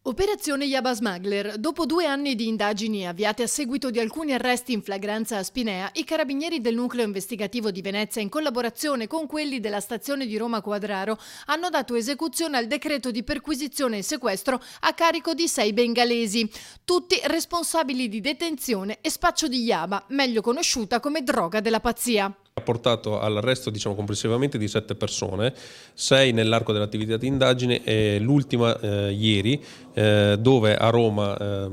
Operazione Yaba Smuggler. Dopo 2 anni di indagini avviate a seguito di alcuni arresti in flagranza a Spinea, i carabinieri del nucleo investigativo di Venezia, in collaborazione con quelli della stazione di Roma Quadraro, hanno dato esecuzione al decreto di perquisizione e sequestro a carico di 6 bengalesi, tutti responsabili di detenzione e spaccio di Yaba, meglio conosciuta come droga della pazzia. Ha portato all'arresto complessivamente di 7 persone, 6 nell'arco dell'attività di indagine e l'ultima ieri, dove a Roma,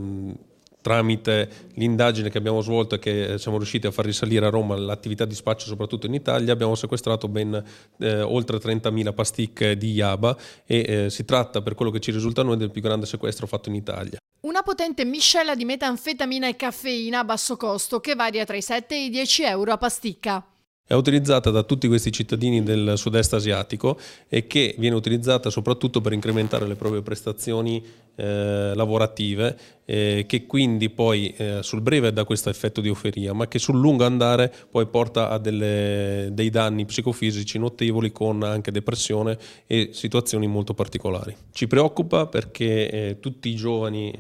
tramite l'indagine che abbiamo svolto e che siamo riusciti a far risalire a Roma l'attività di spaccio soprattutto in Italia, abbiamo sequestrato ben oltre 30.000 pasticche di Yaba e si tratta, per quello che ci risulta a noi, del più grande sequestro fatto in Italia. Una potente miscela di metanfetamina e caffeina a basso costo che varia tra i 7 e i 10 euro a pasticca. È utilizzata da tutti questi cittadini del sud-est asiatico e che viene utilizzata soprattutto per incrementare le proprie prestazioni lavorative, che quindi poi sul breve dà questo effetto di euforia, ma che sul lungo andare poi porta a dei danni psicofisici notevoli, con anche depressione e situazioni molto particolari. Ci preoccupa perché tutti i giovani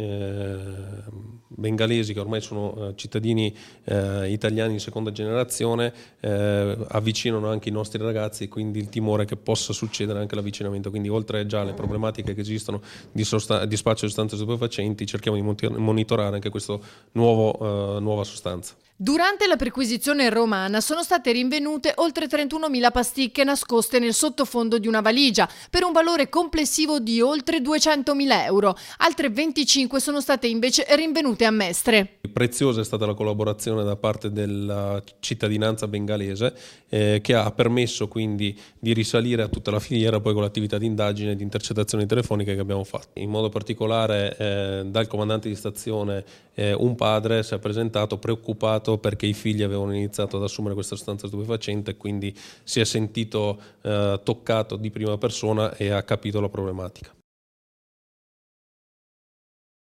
bengalesi, che ormai sono cittadini italiani di seconda generazione, avvicinano anche i nostri ragazzi, e quindi il timore che possa succedere anche l'avvicinamento. Quindi, oltre già alle problematiche che esistono di spaccio di sostanze stupefacenti, cerchiamo di monitorare anche questa nuova sostanza. Durante la perquisizione romana sono state rinvenute oltre 31.000 pasticche nascoste nel sottofondo di una valigia, per un valore complessivo di oltre 200.000 euro. Altre 25 sono state invece rinvenute a Mestre. Preziosa è stata la collaborazione da parte della cittadinanza bengalese, che ha permesso quindi di risalire a tutta la filiera poi con l'attività di indagine e di intercettazioni telefoniche che abbiamo fatto. In modo particolare dal comandante di stazione un padre si è presentato preoccupato perché i figli avevano iniziato ad assumere questa sostanza stupefacente, e quindi si è sentito toccato di prima persona e ha capito la problematica.